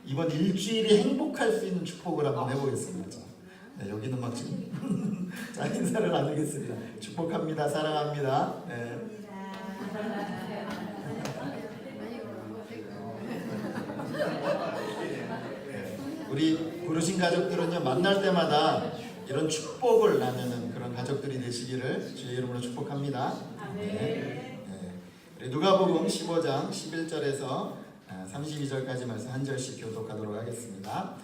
이번 일주일이 행복할 수 있는 축복을 한번 해보겠습니다. 네, 여기는 막 지금 자, 인사를 나누겠습니다. 축복합니다. 사랑합니다. 네. 우리 부르신 가족들은요, 만날 때마다 이런 축복을 나누는 그런 가족들이 되시기를 주의 이름으로 축복합니다. 네. 우리 누가복음 15장 11절에서 32절까지 말씀 한 절씩 교독하도록 하겠습니다.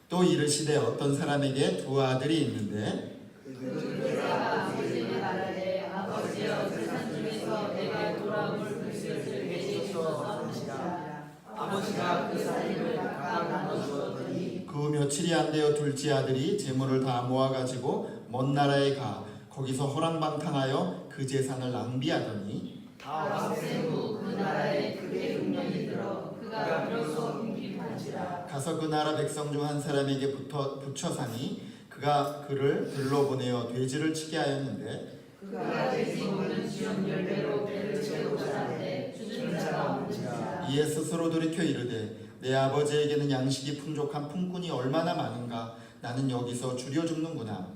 또 이르시되 어떤 사람에게 두 아들이 있는데 그가 아버지에게 말하되 아버지여 세상 중에서 내가 돌아올 그릇을 내주소서 하시라. 아버지가 그 사람을 각각 나눠주었더니 그 며칠이 안 되어 둘째 아들이 재물을 다 모아가지고 먼 나라에 가 거기서 호랑방탕하여 그 재산을 낭비하더니 아홉 후 그 나라에 그의 흉년이 들어 그가 비로소 흉기한지라. 가서 그 나라 백성 중 한 사람에게 붙여 사니 그가 그를 들러 보내어 돼지를 치게 하였는데 그가 돼지 먹는 지연 열매로 배를 채우고자 하되 주는 자가 없는지라. 이에 스스로 돌이켜 이르되 내 아버지에게는 양식이 풍족한 품꾼이 얼마나 많은가. 나는 여기서 줄여 죽는구나.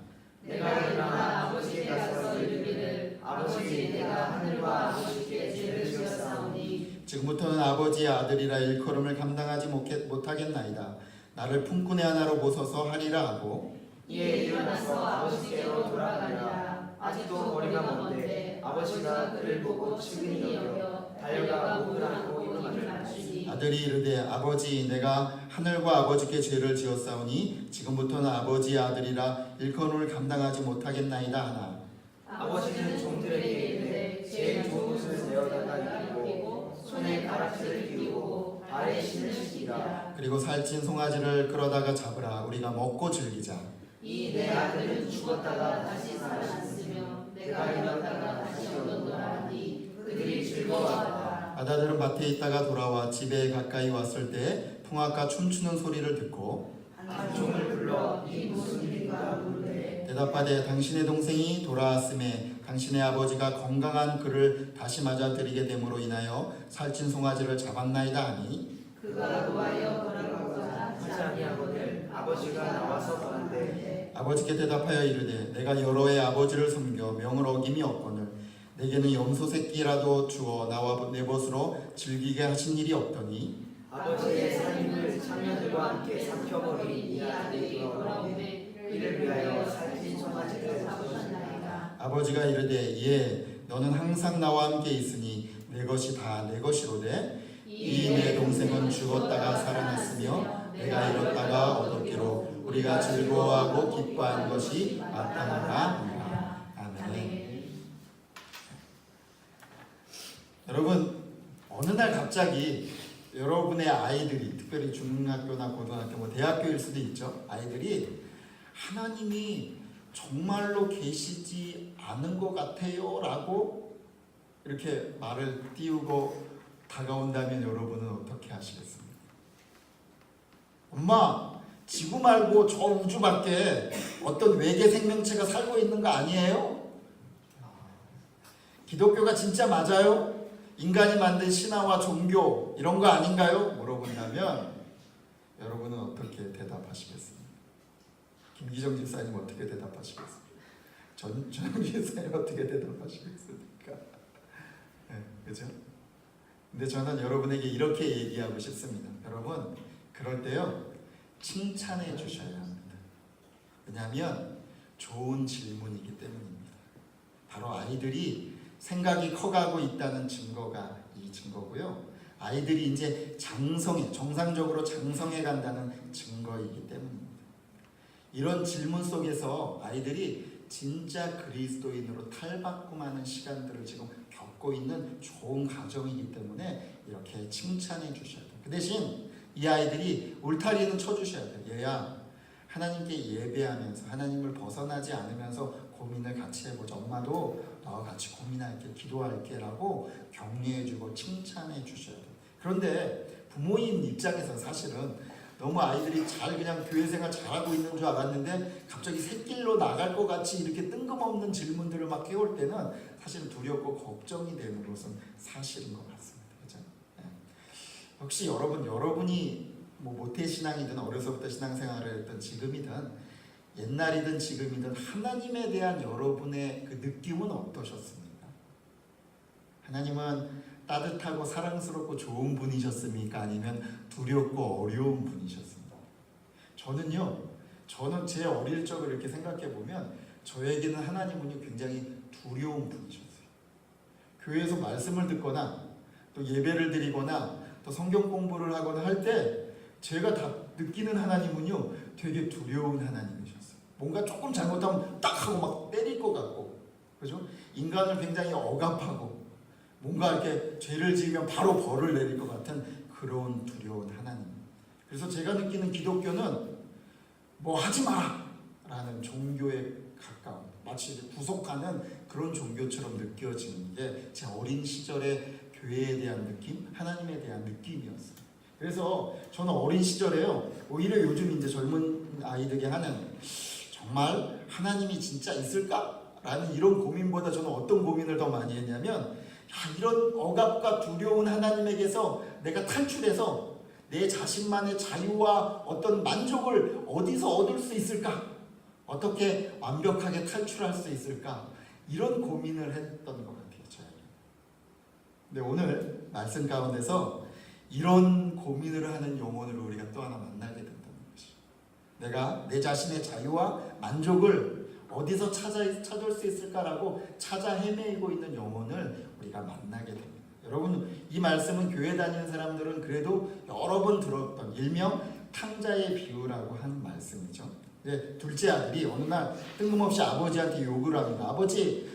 내가 일어나 아버지께 가서 이르기를 아버지 내가 하늘과 아버지께 죄를 지었사오니 지금부터는 아버지의 아들이라 일컬음을 감당하지 못하겠나이다. 나를 품꾼의 하나로 모셔서 하리라 하고 이에 일어나서 아버지께로 돌아가니라. 아직도 거리가 먼데 아버지가 그를 보고 측은히 여겨 달려가 목을 안고 이름을 맞추니 아들이 이르되 아버지 내가 하늘과 아버지께 죄를 지었사오니 지금부터는 아버지의 아들이라 일컬음을 감당하지 못하겠나이다 하나. 아버지는 종들에게 이르되 제일 좋은 옷을 내어다가 입히고 손에 가락지를 끼우고 발에 신으시니라. 그리고 살찐 송아지를 끌어다가 잡으라. 우리가 먹고 즐기자. 이 내 아들은 죽었다가 다시 살아났으며 내가 잃었다가 다시 얻었노라 하니 그들이 즐거워하더라. 아다들은 밭에 있다가 돌아와 집에 가까이 왔을 때 풍악과 춤추는 소리를 듣고 한 종을 불러 이 무슨 일인가 물으되 대답하되 당신의 동생이 돌아왔음에 당신의 아버지가 건강한 그를 다시 맞아들이게 됨으로 인하여 살찐 송아지를 잡았나이다 하니 그가 노하여 걸어가고자 하지 아니하거늘 아버지가 나와서 보는데 아버지께 대답하여 이르되 내가 여러 해 아버지를 섬겨 명을 어김이 없거늘 내게는 염소 새끼라도 주어 나와 내 벗으로 즐기게 하신 일이 없더니 아버지의 살림을 자녀들과 함께 삼켜버린 이 아들이 돌아오매 이를 위하여 살찐 송아지를 잡으셨나이다. 아버지가 이르되 예 너는 항상 나와 함께 있으니 내 것이 다 내 것이로되 이 내 동생은 죽었다가 살아났으며 내가 잃었다가 얻었기로 우리가 즐거워하고 기뻐한 것이 마땅하다 하니라. 아멘. 여러분 어느 날 갑자기 여러분의 아이들이 특별히 중학교나 고등학교 뭐 대학교일 수도 있죠. 아이들이 하나님이 정말로 계시지 않은 것 같아요 라고 이렇게 말을 띄우고 다가온다면 여러분은 어떻게 하시겠습니까? 엄마 지구 말고 저 우주 밖에 어떤 외계 생명체가 살고 있는 거 아니에요? 기독교가 진짜 맞아요? 인간이 만든 신화와 종교 이런 거 아닌가요? 물어본다면 여러분은 어떻게 대답하시겠습니까? 김기정 집사님 어떻게 대답하시겠습니까? 전영 집사님 어떻게 대답하시겠습니까? 네, 그죠? 근데 저는 여러분에게 이렇게 얘기하고 싶습니다. 여러분 그럴 때요 칭찬해 주셔야 합니다. 왜냐하면 좋은 질문이기 때문입니다. 바로 아이들이 생각이 커가고 있다는 증거가 이 증거고요. 아이들이 이제 정상적으로 장성해 간다는 증거이기 때문입니다. 이런 질문 속에서 아이들이 진짜 그리스도인으로 탈바꿈하는 시간들을 지금 겪고 있는 좋은 가정이기 때문에 이렇게 칭찬해 주셔야 돼요. 그 대신 이 아이들이 울타리는 쳐주셔야 돼요. 얘야 하나님께 예배하면서 하나님을 벗어나지 않으면서 고민을 같이 해보자. 엄마도 너와 같이 고민할게, 기도할게 라고 격려해주고 칭찬해 주셔야 돼요. 그런데 부모님 입장에서 사실은 너무 아이들이 잘 그냥 교회 생활 잘하고 있는 줄 알았는데 갑자기 새길로 나갈 것 같이 이렇게 뜬금없는 질문들을 막 해올 때는 사실 두렵고 걱정이 되는 것은 사실인 것 같습니다. 그렇죠? 네. 혹시 여러분이 뭐 모태신앙이든 어려서부터 신앙생활을 했던 지금이든 옛날이든 지금이든 하나님에 대한 여러분의 그 느낌은 어떠셨습니까? 하나님은 따뜻하고 사랑스럽고 좋은 분이셨습니까? 아니면 두렵고 어려운 분이셨습니까? 저는 제 어릴 적을 이렇게 생각해 보면 저에게는 하나님은 굉장히 두려운 분이셨어요. 교회에서 말씀을 듣거나 또 예배를 드리거나 또 성경 공부를 하거나 할 때 제가 다 느끼는 하나님은요 되게 두려운 하나님이셨어요. 뭔가 조금 잘못하면 딱 하고 막 때릴 것 같고, 그죠? 인간을 굉장히 억압하고 뭔가 이렇게 죄를 지으면 바로 벌을 내릴 것 같은 그런 두려운 하나님. 그래서 제가 느끼는 기독교는 뭐 하지 마라 라는 종교에 가까운, 마치 구속하는 그런 종교처럼 느껴지는 게 제 어린 시절의 교회에 대한 느낌, 하나님에 대한 느낌이었어요. 그래서 저는 어린 시절에요, 오히려 요즘 이제 젊은 아이들이 하는 정말 하나님이 진짜 있을까? 라는 이런 고민보다 저는 어떤 고민을 더 많이 했냐면, 이런 억압과 두려운 하나님에게서 내가 탈출해서 내 자신만의 자유와 어떤 만족을 어디서 얻을 수 있을까? 어떻게 완벽하게 탈출할 수 있을까? 이런 고민을 했던 것 같아요. 저에게. 근데 오늘 말씀 가운데서 이런 고민을 하는 영혼을 우리가 또 하나 만나게 된다는 것이죠. 내가 내 자신의 자유와 만족을 어디서 찾을 수 있을까라고 찾아 헤매고 있는 영혼을 우리가 만나게 됩니다. 여러분, 이 말씀은 교회 다니는 사람들은 그래도 여러 번 들었던 일명 탕자의 비유라고 하는 말씀이죠. 둘째 아들이 어느 날 뜬금없이 아버지한테 요구를 합니다. 아버지,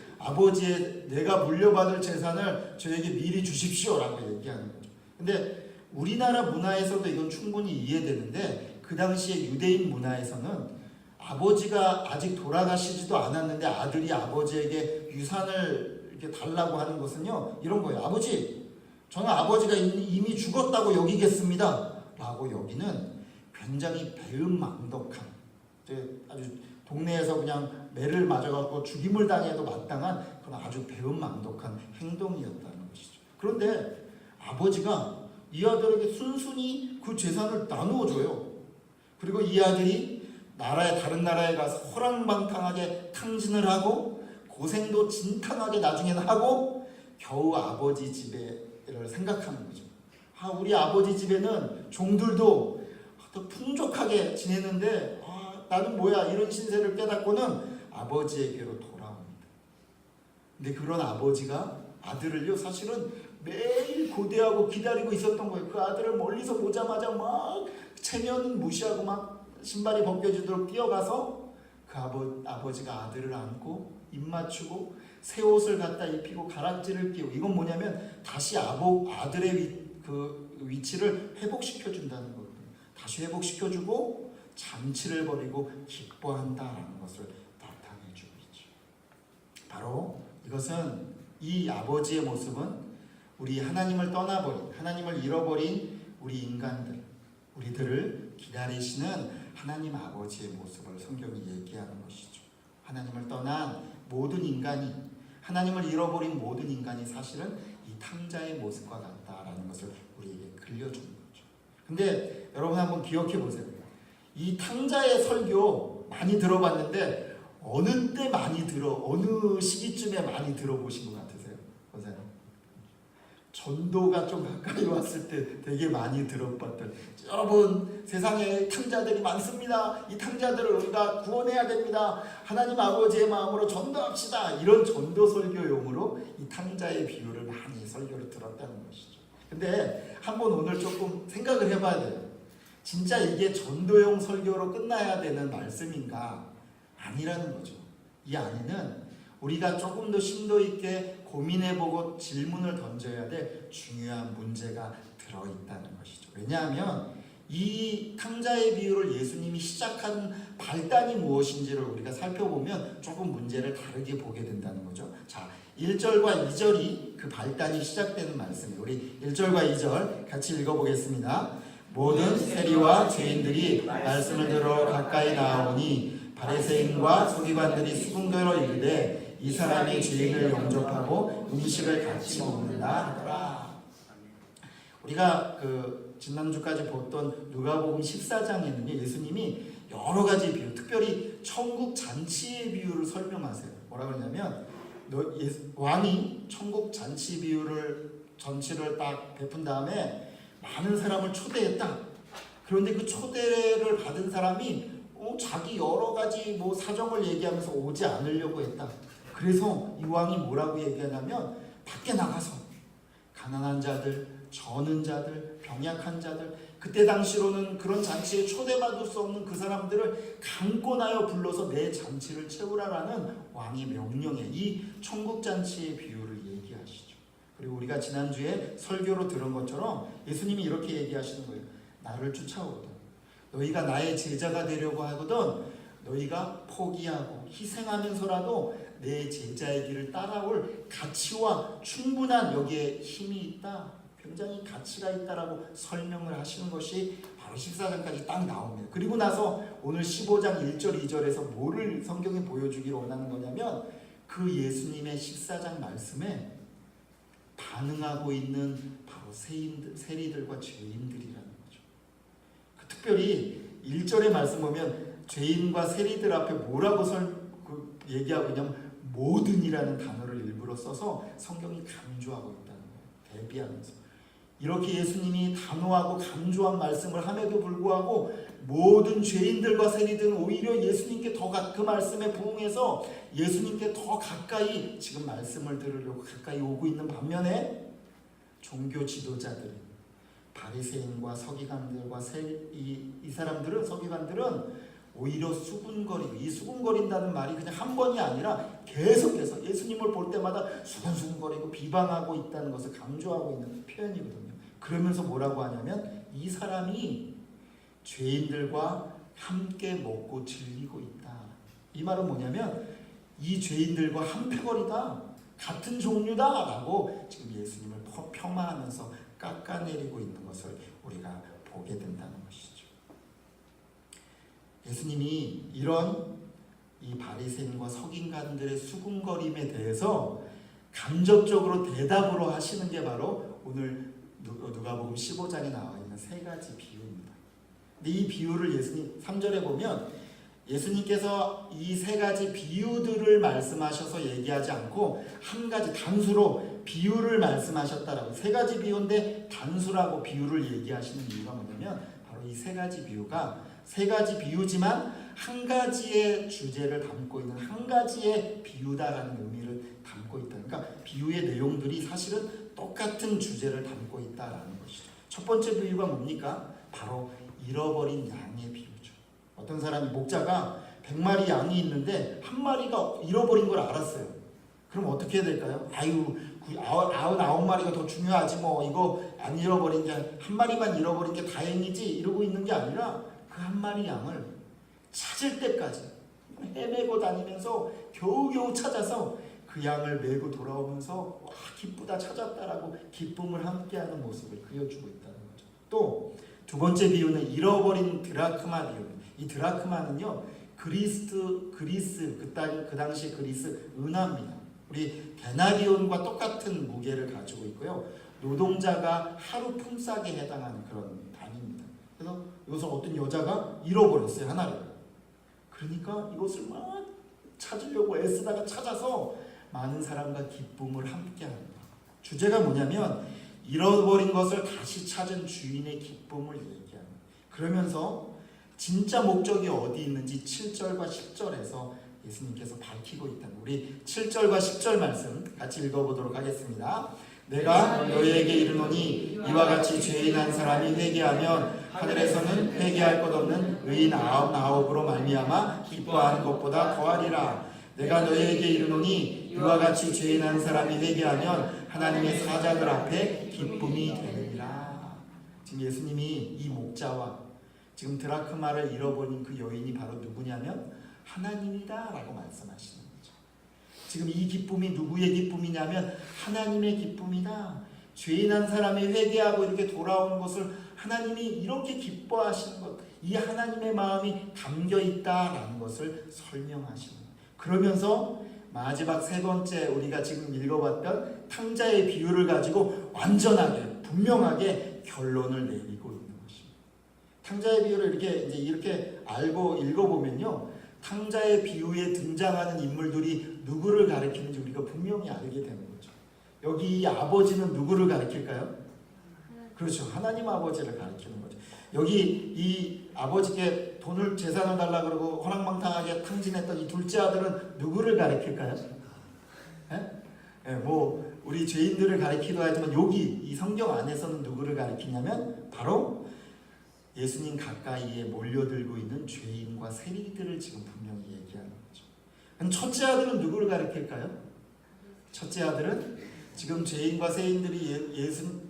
내가 물려받을 재산을 저에게 미리 주십시오라고 얘기하는 거죠. 근데 우리나라 문화에서도 이건 충분히 이해되는데, 그 당시에 유대인 문화에서는 아버지가 아직 돌아가시지도 않았는데 아들이 아버지에게 유산을 이렇게 달라고 하는 것은요, 이런 거예요. 아버지, 저는 아버지가 이미 죽었다고 여기겠습니다 라고 여기는 굉장히 배은망덕한, 아주 동네에서 그냥 매를 맞아갖고 죽임을 당해도 마땅한 그런 아주 배은망덕한 행동이었다는 것이죠. 그런데 아버지가 이 아들에게 순순히 그 재산을 나누어 줘요. 그리고 이 아들이 다른 나라에 가서 호랑방탕하게 탕진을 하고 고생도 진탕하게 나중에는 하고 겨우 아버지 집에를 생각하는 거죠. 우리 아버지 집에는 종들도 더 풍족하게 지내는데 나는 뭐야, 이런 신세를 깨닫고는 아버지에게로 돌아옵니다. 근데 그런 아버지가 아들을요, 사실은 매일 고대하고 기다리고 있었던 거예요. 그 아들을 멀리서 보자마자 막 체면 무시하고 막 신발이 벗겨지도록 뛰어가서 그 아버지가 아들을 안고 입 맞추고 새 옷을 갖다 입히고 가락지를 끼우고, 이건 뭐냐면 다시 아들의 그 위치를 회복시켜준다는 거거든요. 다시 회복시켜주고 잔치를 벌이고 기뻐한다라는 것을 나타내주고 있죠. 바로 이것은, 이 아버지의 모습은 우리 하나님을 떠나버린, 하나님을 잃어버린 우리 인간들, 우리들을 기다리시는 하나님 아버지의 모습을 성경이 얘기하는 것이죠. 하나님을 떠난 모든 인간이, 하나님을 잃어버린 모든 인간이 사실은 이 탕자의 모습과 같다라는 것을 우리에게 들려주는 거죠. 근데 여러분 한번 기억해 보세요. 이 탕자의 설교 많이 들어봤는데 어느 시기쯤에 많이 들어보신 것 같으세요? 보세요. 전도가 좀 가까이 왔을 때 되게 많이 들어봤던, 여러분 세상에 탕자들이 많습니다. 이 탕자들을 우리가 구원해야 됩니다. 하나님 아버지의 마음으로 전도합시다. 이런 전도 설교용으로 이 탕자의 비유를 많이 설교를 들었다는 것이죠. 근데 한번 오늘 조금 생각을 해봐야 돼요. 진짜 이게 전도용 설교로 끝나야 되는 말씀인가? 아니라는 거죠. 이 안에는 우리가 조금 더 심도 있게 고민해보고 질문을 던져야 될 중요한 문제가 들어있다는 것이죠. 왜냐하면 이 탕자의 비유를 예수님이 시작한 발단이 무엇인지를 우리가 살펴보면 조금 문제를 다르게 보게 된다는 거죠. 자, 1절과 2절이 그 발단이 시작되는 말씀이에요. 우리 1절과 2절 같이 읽어보겠습니다. 모든 세리와 죄인들이 말씀을 들어 가까이 나오니 바리새인과 서기관들이 수군거려 이르되 이 사람이 죄인을 영접하고 음식을 같이 먹는다 하더라. 우리가 지난주까지 봤던 누가복음 14장에는요 예수님이 여러 가지 비유, 특별히 천국 잔치의 비유를 설명하세요. 뭐라 그러냐면 왕이 천국 잔치 비유를 전치를 딱 베푼 다음에 많은 사람을 초대했다. 그런데 그 초대를 받은 사람이 자기 여러 가지 사정을 얘기하면서 오지 않으려고 했다. 그래서 이 왕이 뭐라고 얘기하냐면 밖에 나가서 가난한 자들, 저는 자들, 병약한 자들, 그때 당시로는 그런 잔치에 초대받을 수 없는 그 사람들을 강권하여 불러서 내 잔치를 채우라라는 왕의 명령에 이 천국 잔치의 비유를 얘기하시죠. 그리고 우리가 지난주에 설교로 들은 것처럼 예수님이 이렇게 얘기하시는 거예요. 나를 쫓아오거든, 너희가 나의 제자가 되려고 하거든 너희가 포기하고 희생하면서라도 내 제자의 길을 따라올 가치와 충분한 여기에 힘이 있다, 굉장히 가치가 있다라고 설명을 하시는 것이 바로 14장까지 딱 나옵니다. 그리고 나서 오늘 15장 1절 2절에서 뭐를 성경이 보여주기를 원하는 거냐면 그 예수님의 14장 말씀에 반응하고 있는 바로 세리들과 죄인들이라는 거죠. 특별히 1절의 말씀 보면 죄인과 세리들 앞에 뭐라고 얘기하고 있냐면 모든이라는 단어를 일부러 써서 성경이 강조하고 있다는 거예요. 대비하면서 이렇게 예수님이 단호하고 강조한 말씀을 함에도 불구하고 모든 죄인들과 세리들은 오히려 예수님께 그 말씀에 부응해서 예수님께 더 가까이 지금 말씀을 들으려고 가까이 오고 있는 반면에 종교 지도자들, 바리새인과 서기관들과 이 사람들은, 서기관들은 오히려 수군거리고, 이 수군거린다는 말이 그냥 한 번이 아니라 계속해서 예수님을 볼 때마다 수군수군거리고 비방하고 있다는 것을 강조하고 있는 표현이거든요. 그러면서 뭐라고 하냐면 이 사람이 죄인들과 함께 먹고 즐기고 있다. 이 말은 뭐냐면 이 죄인들과 한패거리다, 같은 종류다 라고 지금 예수님을 폄하하면서 깎아내리고 있는 것을 우리가 보게 된다는 것이죠. 예수님이 이런 이 바리새인과 서기관들의 수군거림에 대해서 간접적으로 대답으로 하시는 게 바로 오늘 누가복음 15장에 나와 있는 세 가지 비유입니다. 근데 이 비유를 예수님 3절에 보면 예수님께서 이 세 가지 비유들을 말씀하셔서 얘기하지 않고 한 가지 단수로 비유를 말씀하셨다라고, 세 가지 비유인데 단수라고 비유를 얘기하시는 이유가 뭐냐면 바로 이 세 가지 비유가 세 가지 비유지만 한 가지의 주제를 담고 있는 한 가지의 비유다라는 의미를 담고 있다. 그러니까 비유의 내용들이 사실은 똑같은 주제를 담고 있다라는 것이죠. 첫 번째 비유가 뭡니까? 바로 잃어버린 양의 비유죠. 어떤 사람이 목자가 100마리 양이 있는데 한 마리가 잃어버린 걸 알았어요. 그럼 어떻게 해야 될까요? 99마리가 더 중요하지 이거 안 잃어버린 게 한 마리만 잃어버린 게 다행이지 이러고 있는 게 아니라 그 한 마리 양을 찾을 때까지 헤매고 다니면서 겨우겨우 찾아서 그 양을 메고 돌아오면서 와 기쁘다 찾았다라고 기쁨을 함께하는 모습을 그려주고 있다는 거죠. 또 두 번째 비유는 잃어버린 드라크마 비유. 이 드라크마는요 그리스 그 당시 그리스 은화입니다. 우리 데나리온과 똑같은 무게를 가지고 있고요. 노동자가 하루 품삯에 해당하는 그런 단위입니다. 그래서 이것을 어떤 여자가 잃어버렸어요, 하나를. 그러니까 이것을 막 찾으려고 애쓰다가 찾아서 많은 사람과 기쁨을 함께합니다. 주제가 뭐냐면 잃어버린 것을 다시 찾은 주인의 기쁨을 얘기합니다. 그러면서 진짜 목적이 어디 있는지 7절과 10절에서 예수님께서 밝히고 있다는, 우리 7절과 10절 말씀 같이 읽어보도록 하겠습니다. 내가 너희에게 이르노니 이와 같이 죄인 한 사람이 회개하면 하늘에서는 회개할 것 없는 의인 99으로 말미암아 기뻐하는 것보다 더하리라. 내가 너희에게 이르노니 이와 같이 죄인 한 사람이 회개하면 하나님의 사자들 앞에 기쁨이 되느니라. 지금 예수님이 이 목자와 지금 드라크마를 잃어버린 그 여인이 바로 누구냐면 하나님이다 라고 말씀하시는 거죠. 지금 이 기쁨이 누구의 기쁨이냐면 하나님의 기쁨이다. 죄인 한 사람이 회개하고 이렇게 돌아오는 것을 하나님이 이렇게 기뻐하시는 것, 이 하나님의 마음이 담겨있다라는 것을 설명하시는 거예요. 그러면서 마지막 세 번째 우리가 지금 읽어봤던 탕자의 비유를 가지고 완전하게 분명하게 결론을 내리고 있는 것입니다. 탕자의 비유를 이렇게 알고 읽어보면요, 탕자의 비유에 등장하는 인물들이 누구를 가리키는지 우리가 분명히 알게 되는 거죠. 여기 이 아버지는 누구를 가리킬까요? 그렇죠. 하나님 아버지를 가리키는 거죠. 여기 이 아버지께 돈을 재산을 달라 그러고 허랑방탕하게 탕진했던 이 둘째 아들은 누구를 가리킬까요? 뭐 우리 죄인들을 가리키기도 하지만 여기 이 성경 안에서는 누구를 가리키냐면 바로 예수님 가까이에 몰려들고 있는 죄인과 세리들을 지금 분명히 얘기하는 거죠. 그럼 첫째 아들은 누구를 가리킬까요? 첫째 아들은 지금 죄인과 세인들이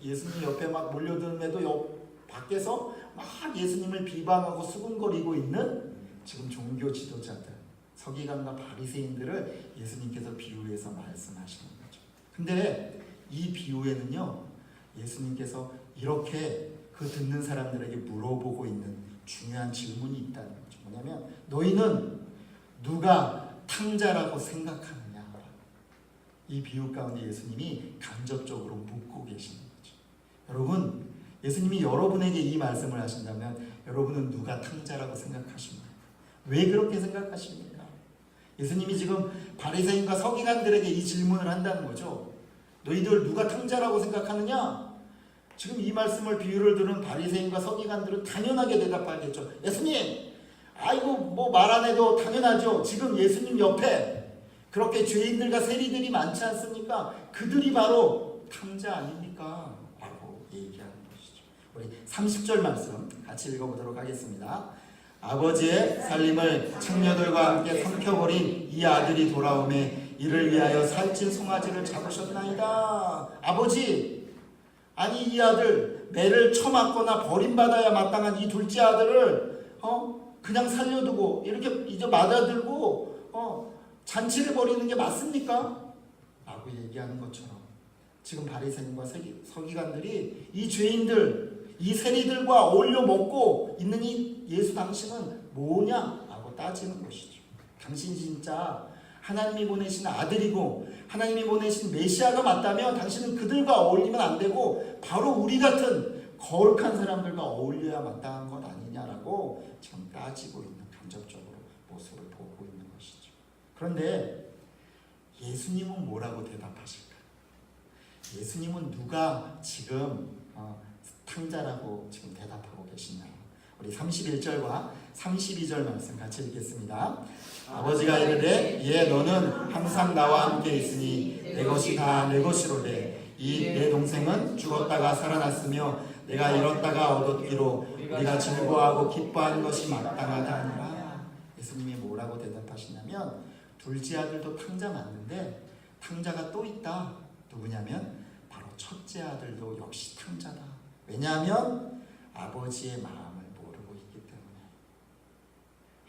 예수님 옆에 막 몰려들면도 밖에서 막 예수님을 비방하고 수군거리고 있는 지금 종교 지도자들, 서기관과 바리새인들을 예수님께서 비유해서 말씀하시는 거죠. 근데 이 비유에는요, 예수님께서 이렇게 그 듣는 사람들에게 물어보고 있는 중요한 질문이 있다는 거죠. 뭐냐면 너희는 누가 탕자라고 생각하느냐. 이 비유 가운데 예수님이 간접적으로 묻고 계시는 거죠. 여러분, 예수님이 여러분에게 이 말씀을 하신다면 여러분은 누가 탕자라고 생각하십니까? 왜 그렇게 생각하십니까? 예수님이 지금 바리새인과 서기관들에게 이 질문을 한다는 거죠. 너희들 누가 탕자라고 생각하느냐? 지금 이 말씀을 비유를 들은 바리새인과 서기관들은 당연하게 대답하겠죠. 예수님, 아이고 뭐 말 안 해도 당연하죠. 지금 예수님 옆에 그렇게 죄인들과 세리들이 많지 않습니까? 그들이 바로 탕자 아닙니까? 라고 얘기하는 것이죠. 우리 30절 말씀 같이 읽어보도록 하겠습니다. 아버지의 살림을 청녀들과 함께 삼켜버린 이 아들이 돌아오매 이를 위하여 살찐 송아지를 잡으셨나이다. 아버지, 아니 이 아들 매를 쳐맞거나 버림받아야 마땅한 이 둘째 아들을 그냥 살려두고 이렇게 이제 맞아들고 잔치를 벌이는 게 맞습니까? 라고 얘기하는 것처럼 지금 바리새인과 서기관들이 이 죄인들, 이 세리들과 어울려 먹고 있는 이 예수 당신은 뭐냐? 라고 따지는 것이죠. 당신이 진짜 하나님이 보내신 아들이고 하나님이 보내신 메시아가 맞다면 당신은 그들과 어울리면 안 되고 바로 우리 같은 거룩한 사람들과 어울려야 마땅한 것 아니냐라고 지금 따지고 있는, 간접적으로 모습을 보고 있는 것이죠. 그런데 예수님은 뭐라고 대답하실까? 예수님은 누가 지금 탕자라고 지금 대답하고 계시냐? 우리 31절과 32절 말씀 같이 읽겠습니다. 아버지가 이르되 예 너는 항상 나와 함께 있으니 내 것이 다 내 것이로되 이 내 동생은 죽었다가 살아났으며 내가 잃었다가 얻었기로 우리가 즐거워하고 기뻐하는 것이 마땅하다 하니라. 예수님이 뭐라고 대답하시냐면 둘째 아들도 탕자 맞는데 탕자가 또 있다. 누구냐면 바로 첫째 아들도 역시 탕자다. 왜냐하면 아버지의 마음을 모르고 있기 때문에,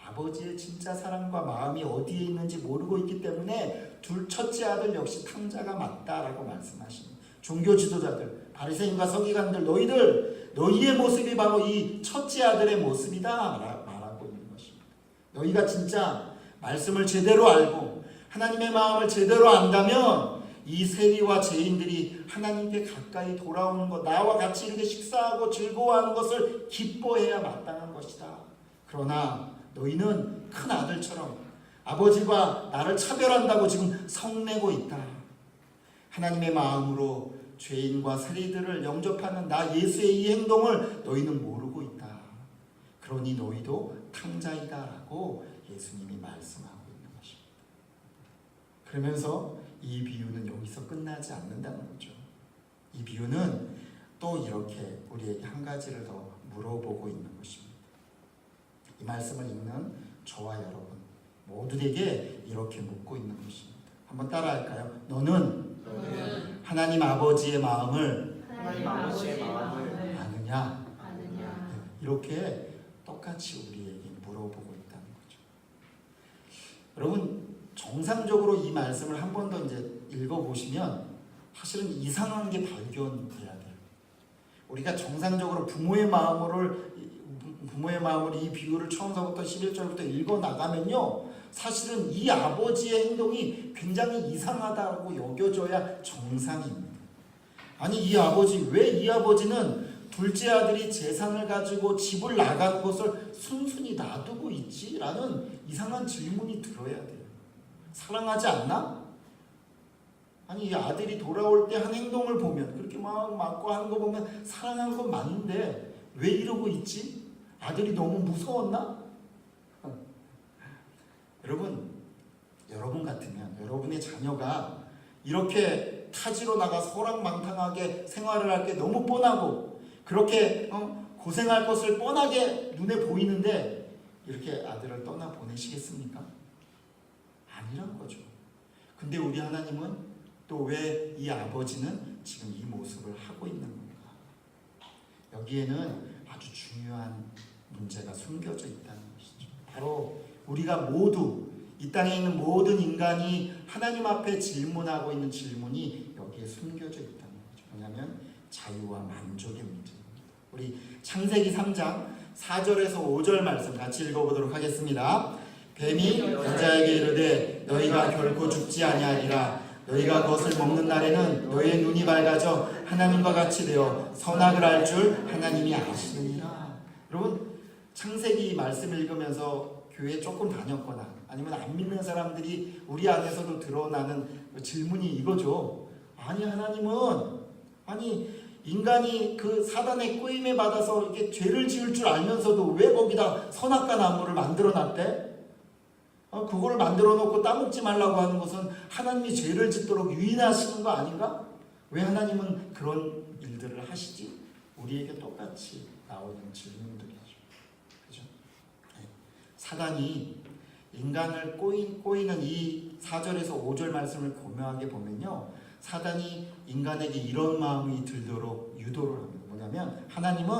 아버지의 진짜 사랑과 마음이 어디에 있는지 모르고 있기 때문에 첫째 아들 역시 탕자가 맞다라고 말씀하십니다. 종교 지도자들, 바리새인과 서기관들, 너희의 모습이 바로 이 첫째 아들의 모습이다 말하고 있는 것입니다. 너희가 진짜 말씀을 제대로 알고 하나님의 마음을 제대로 안다면 이 세리와 죄인들이 하나님께 가까이 돌아오는 것, 나와 같이 이렇게 식사하고 즐거워하는 것을 기뻐해야 마땅한 것이다. 그러나 너희는 큰 아들처럼 아버지가 나를 차별한다고 지금 성내고 있다. 하나님의 마음으로 죄인과 세리들을 영접하는 나 예수의 이 행동을 너희는 모르고 있다. 그러니 너희도 탕자이다 라고 예수님이 말씀하고 있는 것입니다. 그러면서 이 비유는 여기서 끝나지 않는다는 거죠. 이 비유는 또 이렇게 우리에게 한 가지를 더 물어보고 있는 것입니다. 이 말씀을 읽는 저와 여러분 모두에게 이렇게 묻고 있는 것입니다. 한번 따라할까요? 너는 하나님 아버지의 마음을 아느냐? 이렇게 똑같이 우리에게 물어보고 있다는 거죠. 여러분 정상적으로 이 말씀을 한 번 더 이제 읽어보시면 사실은 이상한 게 발견돼야 돼요. 우리가 정상적으로 부모의 마음으로 이 비유를 처음서부터 11절부터 읽어나가면요 사실은 이 아버지의 행동이 굉장히 이상하다고 여겨져야 정상입니다. 아니 왜 이 아버지는 둘째 아들이 재산을 가지고 집을 나간 것을 순순히 놔두고 있지? 라는 이상한 질문이 들어야 돼요. 사랑하지 않나? 아니 이 아들이 돌아올 때 한 행동을 보면 그렇게 막 맞고 하는 거 보면 사랑하는 건 맞는데 왜 이러고 있지? 아들이 너무 무서웠나? 여러분 같으면 여러분의 자녀가 이렇게 타지로 나가 소랑망탕하게 생활을 할 게 너무 뻔하고 그렇게 고생할 것을 뻔하게 눈에 보이는데 이렇게 아들을 떠나 보내시겠습니까? 아니란 거죠. 근데 우리 하나님은 또 왜 이 아버지는 지금 이 모습을 하고 있는 건가? 여기에는 아주 중요한 문제가 숨겨져 있다는 것이죠. 바로 우리가 모두 이 땅에 있는 모든 인간이 하나님 앞에 질문하고 있는 질문이 여기에 숨겨져 있다는 거죠. 뭐냐면 자유와 만족의 문제입니다. 우리 창세기 3장 4절에서 5절 말씀 같이 읽어보도록 하겠습니다. 뱀이 여자에게 이르되 너희가 결코 죽지 아니하리라. 너희가 그것을 먹는 날에는 너희의 눈이 밝아져 하나님과 같이 되어 선악을 알 줄 하나님이 아시느니라. 여러분 창세기 말씀 읽으면서 교회 조금 다녔거나 아니면 안 믿는 사람들이 우리 안에서도 드러나는 질문이 이거죠. 아니 하나님은 인간이 그 사단의 꼬임에 받아서 이렇게 죄를 지을 줄 알면서도 왜 거기다 선악과 나무를 만들어 놨대? 그거를 만들어 놓고 따먹지 말라고 하는 것은 하나님이 죄를 짓도록 유인하시는 거 아닌가? 왜 하나님은 그런 일들을 하시지? 우리에게 똑같이 나오는 질문들이죠. 그죠? 사단이 인간을 꼬이는 이 4절에서 5절 말씀을 고명하게 보면요. 사단이 인간에게 이런 마음이 들도록 유도를 합니다. 뭐냐면 하나님은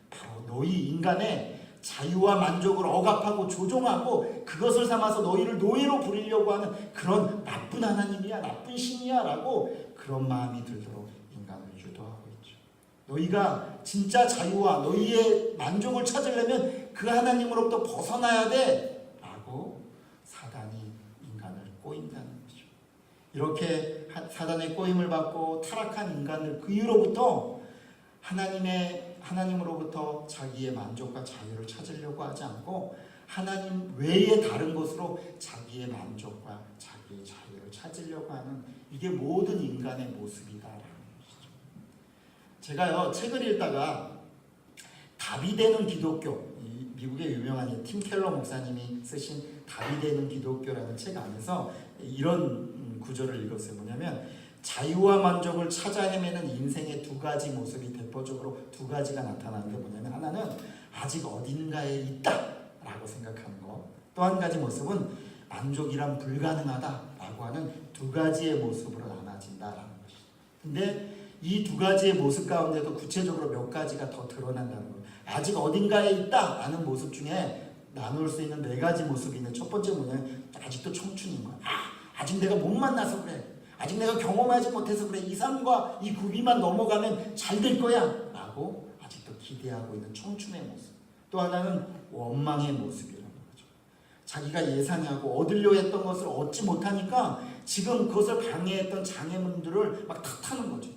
바로 너희 인간의 자유와 만족을 억압하고 조종하고 그것을 삼아서 너희를 노예로 부리려고 하는 그런 나쁜 하나님이야, 나쁜 신이야 라고 그런 마음이 들도록 인간을 유도하고 있죠. 너희가 진짜 자유와 너희의 만족을 찾으려면 그 하나님으로부터 벗어나야 돼 라고 사단이 인간을 꼬인다는 거죠. 이렇게 사단의 꼬임을 받고 타락한 인간을 그 이후로부터 하나님으로부터 자기의 만족과 자유를 찾으려고 하지 않고 하나님 외에 다른 것으로 자기의 만족과 자기의 자유를 찾으려고 하는 이게 모든 인간의 모습이다라는 것이죠. 제가요 책을 읽다가 답이 되는 기독교, 미국의 유명한 팀 켈러 목사님이 쓰신 답이 되는 기독교라는 책 안에서 이런 구절을 읽었어요. 뭐냐면 자유와 만족을 찾아 헤매는 인생의 두 가지 모습이 대표적으로 두 가지가 나타나는 게 뭐냐면 하나는 아직 어딘가에 있다 라고 생각하는 것, 또 한 가지 모습은 만족이란 불가능하다라고 하는 두 가지의 모습으로 나눠진다라는 것이죠. 근데 이 두 가지의 모습 가운데도 구체적으로 몇 가지가 더 드러난다는 거예요. 아직 어딘가에 있다라는 모습 중에 나눌 수 있는 네 가지 모습이 있는데 첫 번째 뭐냐면 아직도 청춘인 거야. 아직 내가 못 만나서 그래. 아직 내가 경험하지 못해서 그래. 이 삶과 이 구비만 넘어가면 잘 될 거야 라고 아직도 기대하고 있는 청춘의 모습. 또 하나는 원망의 모습이라는 거죠. 자기가 예상하고 얻으려 했던 것을 얻지 못하니까 지금 그것을 방해했던 장애물들을 막 탓하는 거죠.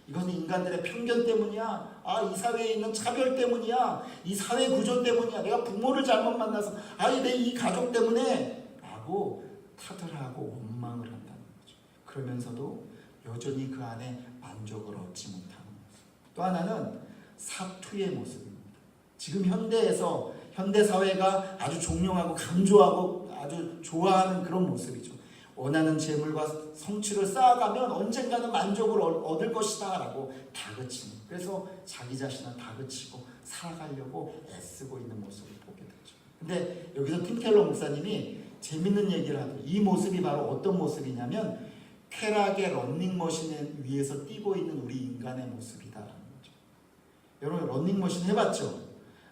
이것은 인간들의 편견 때문이야. 이 사회에 있는 차별 때문이야. 이 사회 구조 때문이야. 내가 부모를 잘못 만나서 내 이 가족 때문에 라고 탓을 하고 원망을 한다는 거죠. 그러면서도 여전히 그 안에 만족을 얻지 못하는 모습. 또 하나는 사투의 모습입니다. 지금 현대 사회가 아주 종용하고 강조하고 아주 좋아하는 그런 모습이죠. 원하는 재물과 성취를 쌓아가면 언젠가는 만족을 얻을 것이다 라고 다그치는, 그래서 자기 자신을 다그치고 살아가려고 애쓰고 있는 모습을 보게 되죠. 근데 여기서 팀 켈러 목사님이 재밌는 얘기를 하더라고요. 이 모습이 바로 어떤 모습이냐면 쾌락의 런닝머신 위에서 뛰고 있는 우리 인간의 모습이다라는 거죠. 여러분 런닝머신 해봤죠?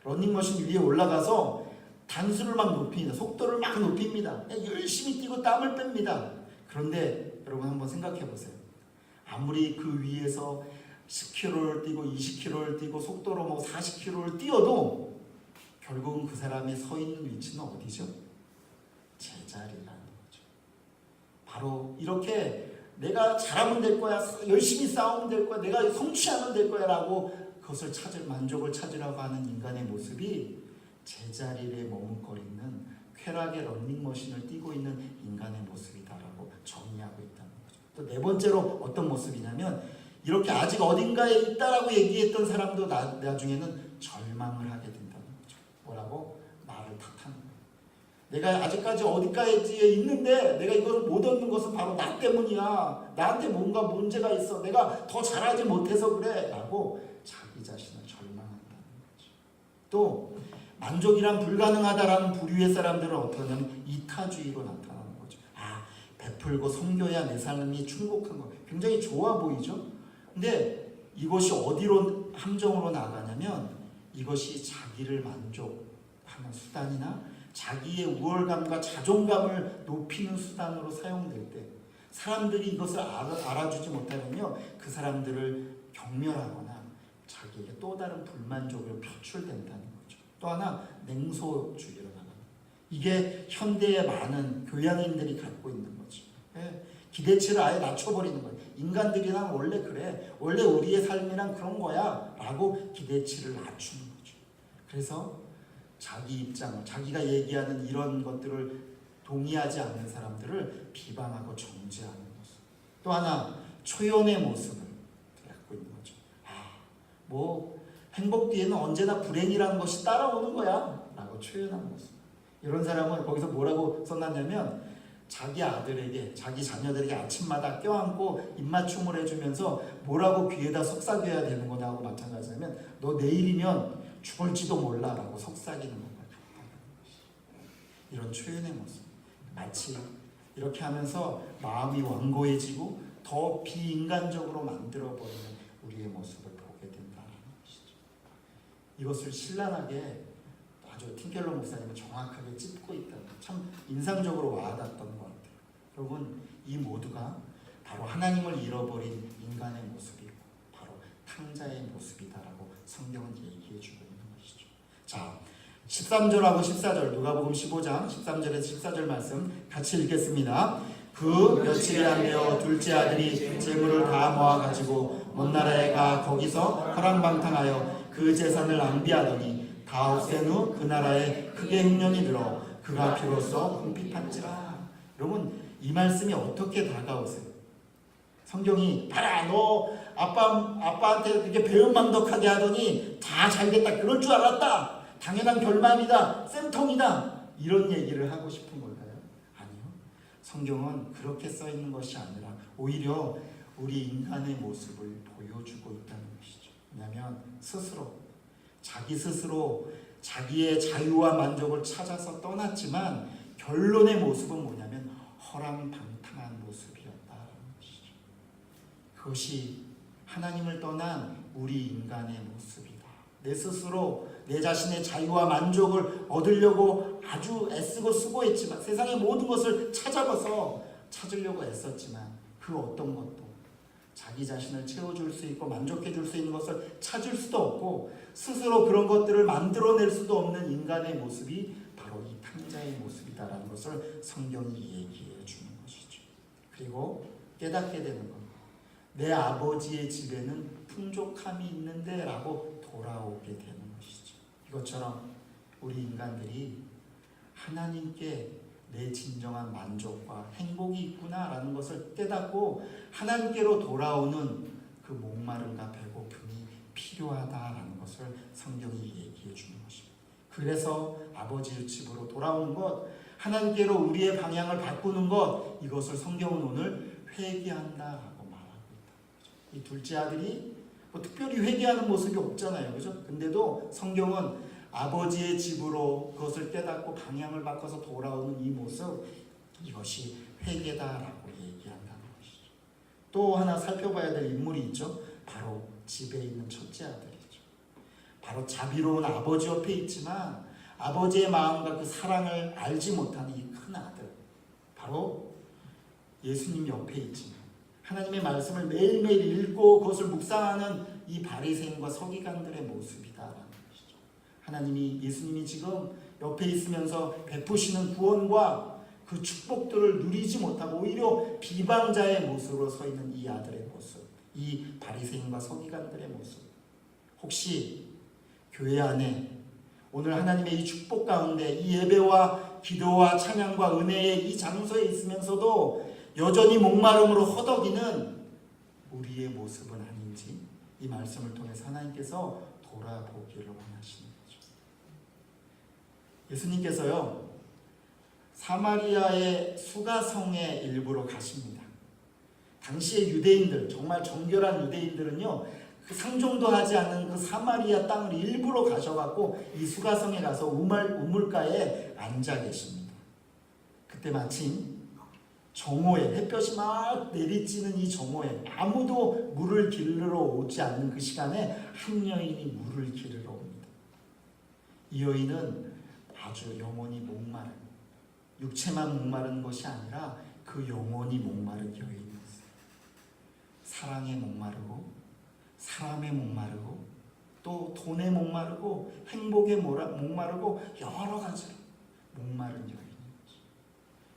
런닝머신 위에 올라가서 단수를 막 높입니다. 속도를 막 높입니다. 열심히 뛰고 땀을 뺍니다. 그런데 여러분 한번 생각해 보세요. 아무리 그 위에서 10km를 뛰고 20km를 뛰고 속도로 40km를 뛰어도 결국은 그 사람이 서 있는 위치는 어디죠? 제자리라는 거죠. 바로 이렇게 내가 잘하면 될 거야, 열심히 싸우면 될 거야, 내가 성취하면 될 거야 라고 그 그것을 만족을 찾으려고 하는 인간의 모습이 제자리에 머뭇거리는 쾌락의 런닝머신을 뛰고 있는 인간의 모습이다라고 정의하고 있다는 거죠. 또 네 번째로 어떤 모습이냐면 이렇게 아직 어딘가에 있다라고 얘기했던 사람도 나중에는 절망을 하게 된다는 거죠. 뭐라고? 나를 탓하는 거예요. 내가 아직까지 어디까지에 있는데 내가 이걸 못 얻는 것은 바로 나 때문이야. 나한테 뭔가 문제가 있어. 내가 더 잘하지 못해서 그래. 라고 자기 자신을 절망한다는 거죠. 또 만족이란 불가능하다라는 부류의 사람들은 어떠냐면 이타주의로 나타나는 거죠. 베풀고 섬겨야 내 삶이 충족한 거. 굉장히 좋아 보이죠? 근데 이것이 어디로 함정으로 나가냐면 이것이 자기를 만족하는 수단이나 자기의 우월감과 자존감을 높이는 수단으로 사용될 때 사람들이 이것을 알아주지 못하면요 그 사람들을 경멸하거나 자기에게 또 다른 불만족으로 표출된다는 거죠. 또 하나 냉소주의로 나가는 이게 현대의 많은 교양인들이 갖고 있는 거죠. 기대치를 아예 낮춰버리는 거예요. 인간들이란 원래 그래. 원래 우리의 삶이란 그런 거야 라고 기대치를 낮추는 거죠. 그래서 자기 입장을 자기가 얘기하는 이런 것들을 동의하지 않는 사람들을 비방하고 정죄하는 모습. 또 하나 초연의 모습을 갖고 있는 거죠. 뭐 행복 뒤에는 언제나 불행이라는 것이 따라오는 거야 라고 초연한 모습. 이런 사람은 거기서 뭐라고 써놨냐면 자기 아들에게 자기 자녀들에게 아침마다 껴안고 입맞춤을 해주면서 뭐라고 귀에다 속삭여야 되는 거냐고 마찬가지냐면 너 내일이면 죽을지도 몰라 라고 속삭이는 것과 같다는 것이 이런 초연의 모습. 마치 이렇게 하면서 마음이 완고해지고 더 비인간적으로 만들어버리는 우리의 모습을 보게 된다는 것이죠. 이것을 신랄하게 아주 틴켈러 목사님은 정확하게 짚고 있다는 참 인상적으로 와닿았던 것 같아요. 여러분 이 모두가 바로 하나님을 잃어버린 인간의 모습이고 바로 탕자의 모습이다라고 성경은 얘기해주고 있는 것이죠. 자 13절하고 14절 누가복음 15장 13절에서 14절 말씀 같이 읽겠습니다. 그 며칠이 안 되어 둘째 아들이 재물을 다 모아가지고 먼 나라에 가 거기서 허랑방탕하여 그 재산을 낭비하더니 다 없앤 후 그 나라에 크게 흉년이 들어 그가 비로소 궁핍한지라. 여러분 이 말씀이 어떻게 다가오세요? 성경이 봐라 너 아빠한테 이렇게 배은망덕하게 하더니 다 잘됐다 그럴 줄 알았다 당연한 결말이다 쌤통이다 이런 얘기를 하고 싶은 걸까요? 아니요. 성경은 그렇게 써 있는 것이 아니라 오히려 우리 인간의 모습을 보여주고 있다는 것이죠. 왜냐하면 자기 스스로 자기의 자유와 만족을 찾아서 떠났지만 결론의 모습은 뭐냐면 허랑방탕한 모습이었다는 것이죠. 그것이 하나님을 떠난 우리 인간의 모습이다. 내 스스로 내 자신의 자유와 만족을 얻으려고 아주 애쓰고 수고했지만 세상의 모든 것을 찾으려고 애썼지만 그 어떤 것도 자기 자신을 채워줄 수 있고 만족해줄 수 있는 것을 찾을 수도 없고 스스로 그런 것들을 만들어낼 수도 없는 인간의 모습이 바로 이 탕자의 모습이다라는 것을 성경이 얘기해 주는 것이죠. 그리고 깨닫게 되는 것. 내 아버지의 집에는 풍족함이 있는데 라고 돌아오게 되는 것이죠. 이것처럼 우리 인간들이 하나님께 내 진정한 만족과 행복이 있구나라는 것을 깨닫고 하나님께로 돌아오는 그 목마름과 배고픔이 필요하다라는 것을 성경이 얘기해 주는 것입니다. 그래서 아버지의 집으로 돌아오는 것, 하나님께로 우리의 방향을 바꾸는 것, 이것을 성경은 오늘 회개한다라고 말하고 있다. 이 둘째 아들이 뭐 특별히 회개하는 모습이 없잖아요, 그죠? 근데도 성경은 아버지의 집으로 그것을 깨닫고 방향을 바꿔서 돌아오는 이 모습, 이것이 회개다라고 얘기한다는 것이죠. 또 하나 살펴봐야 될 인물이 있죠. 바로 집에 있는 첫째 아들이죠. 바로 자비로운 아버지 옆에 있지만 아버지의 마음과 그 사랑을 알지 못하는 이 큰 아들, 바로 예수님 옆에 있지만 하나님의 말씀을 매일매일 읽고 그것을 묵상하는 이 바리새인과 서기관들의 모습이다라는 예수님이 지금 옆에 있으면서 베푸시는 구원과 그 축복들을 누리지 못하고 오히려 비방자의 모습으로 서 있는 이 아들의 모습, 이 바리새인과 서기관들의 모습, 혹시 교회 안에 오늘 하나님의 이 축복 가운데 이 예배와 기도와 찬양과 은혜의 이 장소에 있으면서도 여전히 목마름으로 허덕이는 우리의 모습은 아닌지 이 말씀을 통해서 하나님께서 돌아보기를 원하시는 거죠. 예수님께서요 사마리아의 수가성의 일부로 가십니다. 당시의 유대인들, 정말 정결한 유대인들은요 그 상종도 하지 않는 그 사마리아 땅을 일부러 가셔갖고 이 수가성에 가서 우물가에 앉아 계십니다. 그때 마침 정오에 햇볕이 막 내리쬐는 이 정오에 아무도 물을 기르러 오지 않는 그 시간에 한 여인이 물을 기르러 옵니다. 이 여인은 아주 영혼이 목마른, 육체만 목마른 것이 아니라 그 영혼이 목마른 여인이었어요. 사랑에 목마르고 사람에 목마르고 또 돈에 목마르고 행복에 목마르고 여러 가지로 목마른 여인이었죠.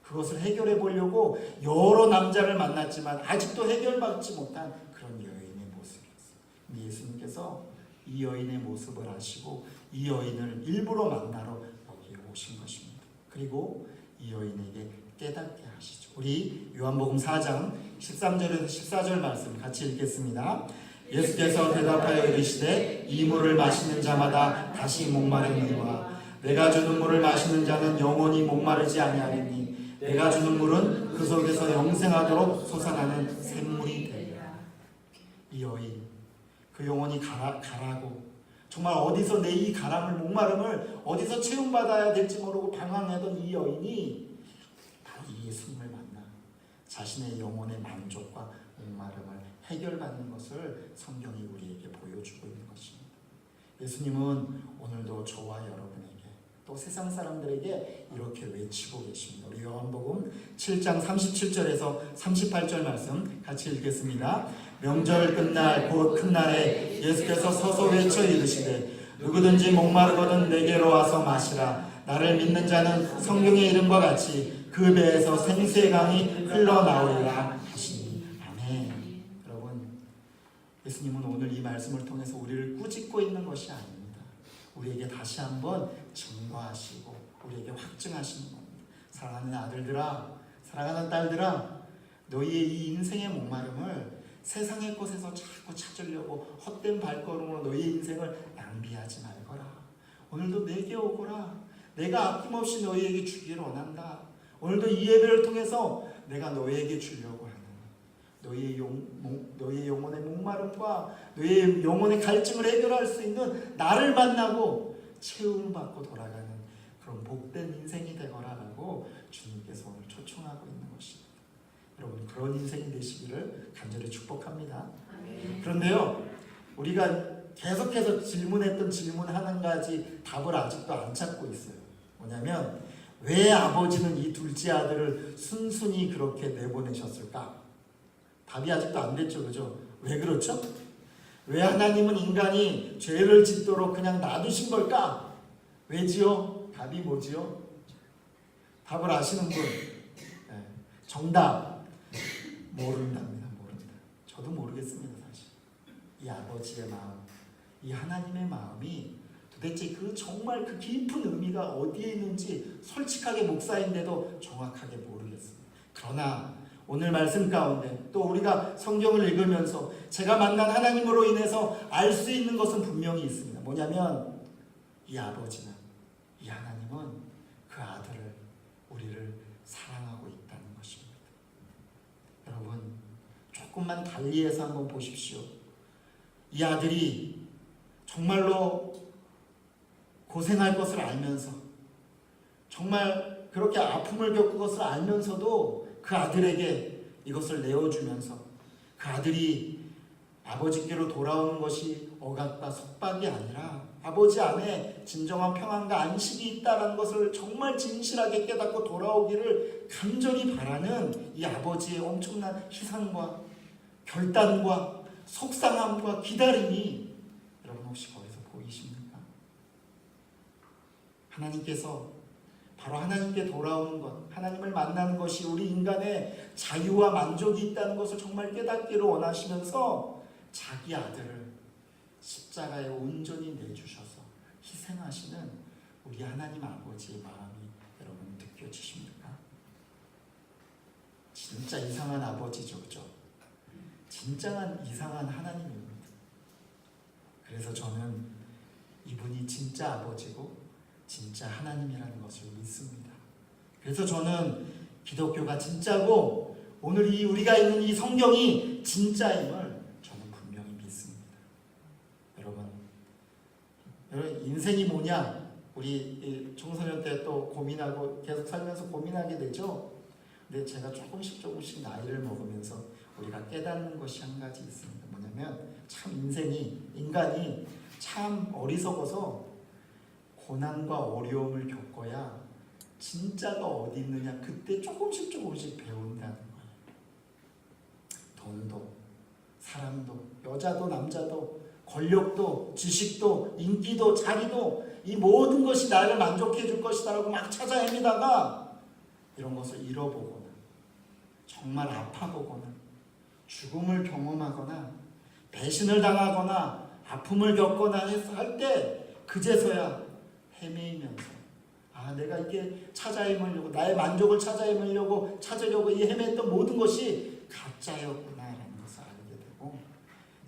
그것을 해결해 보려고 여러 남자를 만났지만 아직도 해결받지 못한 그런 여인의 모습이었어요. 예수님께서 이 여인의 모습을 아시고 이 여인을 일부러 만나러 여기에 오신 것입니다. 그리고 이 여인에게 깨닫게 하시죠. 우리 요한복음 4장 13절에서 14절 말씀 같이 읽겠습니다. 예수께서 대답하여 이르시되 이 물을 마시는 자마다 다시 목마르니와 내가 주는 물을 마시는 자는 영원히 목마르지 아니하리니 내가 주는 물은 그 속에서 영생하도록 솟아나는 샘물이 되리라. 이 여인 그 영혼이 가라고 정말 어디서 내 이 가람을 목마름을 어디서 채움받아야 될지 모르고 방황하던 이 여인이 바로 이 예수님을 만나 자신의 영혼의 만족과 목마름을 해결받는 것을 성경이 우리에게 보여주고 있는 것입니다. 예수님은 오늘도 저와 여러분에게 또 세상 사람들에게 이렇게 외치고 계십니다. 우리 요한복음 7장 37절에서 38절 말씀 같이 읽겠습니다. 명절 끝날 곧 큰 날에 예수께서 서서 외쳐 이르시되 누구든지 목마르거든 내게로 와서 마시라. 나를 믿는 자는 성경의 이름과 같이 그 배에서 생수의 강이 흘러나오리라 하시니. 아멘. 여러분, 예수님은 오늘 이 말씀을 통해서 우리를 꾸짖고 있는 것이 아닙니다. 우리에게 다시 한번 증거하시고 우리에게 확증하시는 겁니다. 사랑하는 아들들아, 사랑하는 딸들아, 너희의 이 인생의 목마름을 세상의 것에서 자꾸 찾으려고 헛된 발걸음으로 너희의 인생을 낭비하지 말거라. 오늘도 내게 오거라. 내가 아낌없이 너희에게 주기를 원한다. 오늘도 이 예배를 통해서 내가 너희에게 주려고 하는 너희의 영혼의 목마름과 너희의 영혼의 갈증을 해결할 수 있는 나를 만나고 채움을 받고 돌아가는 그런 복된 인생이 되거라라고 주님께서 오늘 초청하고 있는 것입니다. 여러분, 그런 인생이 되시기를 간절히 축복합니다. 그런데요, 우리가 계속해서 질문했던 질문 한 가지 답을 아직도 안 찾고 있어요. 뭐냐면 왜 아버지는 이 둘째 아들을 순순히 그렇게 내보내셨을까? 답이 아직도 안 됐죠, 그죠? 왜 그렇죠? 왜 하나님은 인간이 죄를 짓도록 그냥 놔두신 걸까? 왜지요? 답이 뭐지요? 답을 아시는 분? 네. 정답 모른답니다. 모른다. 저도 모르겠습니다, 사실. 이 아버지의 마음, 이 하나님의 마음이 도대체 그 정말 그 깊은 의미가 어디에 있는지 솔직하게 목사인데도 정확하게 모르겠습니다. 그러나 오늘 말씀 가운데 또 우리가 성경을 읽으면서 제가 만난 하나님으로 인해서 알 수 있는 것은 분명히 있습니다. 뭐냐면 이 아버지는, 이 하나님은 그 아들을, 우리를 사랑하고 있다는 것입니다. 여러분, 조금만 달리해서 한번 보십시오. 이 아들이 정말로 고생할 것을 알면서, 정말 그렇게 아픔을 겪을 것을 알면서도 그 아들에게 이것을 내어주면서 그 아들이 아버지께로 돌아오는 것이 억압과 속박이 아니라 아버지 안에 진정한 평안과 안식이 있다는 것을 정말 진실하게 깨닫고 돌아오기를 간절히 바라는 이 아버지의 엄청난 희생과 결단과 속상함과 기다림이 여러분 혹시 거기서 보이십니까? 하나님께서 바로 하나님께 돌아오는 것, 하나님을 만나는 것이 우리 인간의 자유와 만족이 있다는 것을 정말 깨닫기를 원하시면서 자기 아들을 십자가에 온전히 내주셔서 희생하시는 우리 하나님 아버지의 마음이 여러분 느껴지십니까? 진짜 이상한 아버지죠, 그죠? 진짜 이상한 하나님입니다. 그래서 저는 이분이 진짜 아버지고 진짜 하나님이라는 것을 믿습니다. 그래서 저는 기독교가 진짜고 오늘 우리가 있는 이 성경이 진짜임을 저는 분명히 믿습니다. 여러분 인생이 뭐냐? 우리 청소년 때 또 고민하고 계속 살면서 고민하게 되죠. 근데 제가 조금씩 나이를 먹으면서 우리가 깨닫는 것이 한 가지 있습니다. 뭐냐면 참 인간이 참 어리석어서 고난과 어려움을 겪어야 진짜가 어디 있느냐 그때 조금씩 배운다는 거예요. 돈도 사람도 여자도 남자도 권력도 지식도 인기도 자리도 이 모든 것이 나를 만족해 줄 것이다라고 막 찾아 헤매다가 이런 것을 잃어보거나 정말 아파보거나 죽음을 경험하거나 배신을 당하거나 아픔을 겪거나 할 때 그제서야 헤매이면서 내가 이게 찾아 헤매려고 나의 만족을 찾으려고 이 헤맸던 모든 것이 가짜였구나라는 것을 알게 되고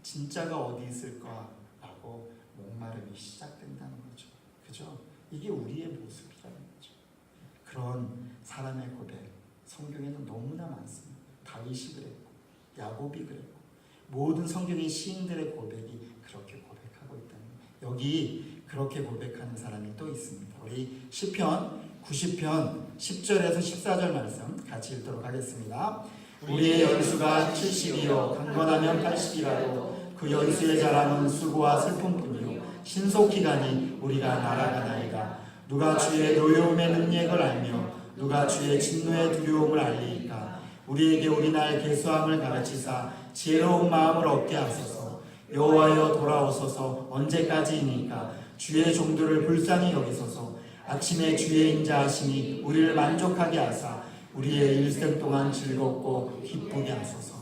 진짜가 어디 있을까라고 목마름이 시작된다는 거죠. 그죠? 이게 우리의 모습이라는 거죠. 그런 사람의 고백 성경에는 너무나 많습니다. 다윗이 그랬고 야곱이 그랬고 모든 성경의 시인들의 고백이 그렇게 고백하고 있다는 거예요. 여기 그렇게 고백하는 사람이 또 있습니다. 우리 시편 90편 10절에서 14절 말씀 같이 읽도록 하겠습니다. 우리의 연수가 70이요 강건하면 80이라도 그 연수의 자랑은 수고와 슬픔뿐이요 신속히 가니 우리가 날아가나이다. 누가 주의 노여움의 능력을 알며 누가 주의 진노의 두려움을 알리이까. 우리에게 우리나라의 계수함을 가르치사 지혜로운 마음을 얻게 하소서. 여호와여 돌아오소서. 언제까지이니까. 주의 종들을 불쌍히 여기소서. 아침에 주의 인자하심이 우리를 만족하게 하사 우리의 일생 동안 즐겁고 기쁘게 하소서.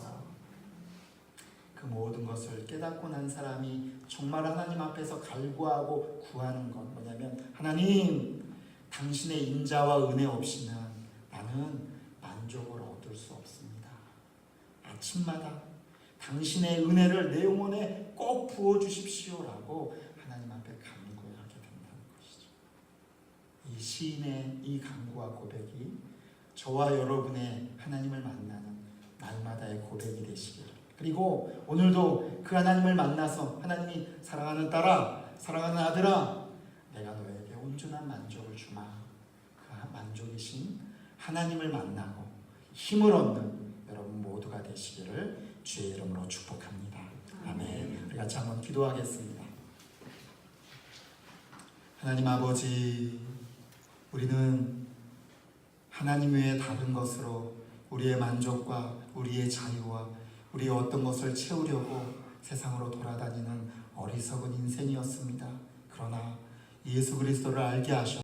그 모든 것을 깨닫고 난 사람이 정말 하나님 앞에서 갈구하고 구하는 건 뭐냐면 하나님 당신의 인자와 은혜 없이는 나는 만족을 얻을 수 없습니다. 아침마다 당신의 은혜를 내 영혼에 꼭 부어주십시오라고 하나님 앞에 간구하게 된다는 것이죠. 이 시인의 이 간구와 고백이 저와 여러분의 하나님을 만나는 날마다의 고백이 되시기를. 그리고 오늘도 그 하나님을 만나서 하나님이 사랑하는 딸아, 사랑하는 아들아, 내가 너에게 온전한 만족을 주마. 그 만족이신 하나님을 만나고 힘을 얻는 여러분 모두가 되시기를 주의 이름으로 축복합니다. 아멘. 우리 같이 한번 기도하겠습니다. 하나님 아버지, 우리는 하나님 외에 다른 것으로 우리의 만족과 우리의 자유와 우리의 어떤 것을 채우려고 세상으로 돌아다니는 어리석은 인생이었습니다. 그러나 예수 그리스도를 알게 하셔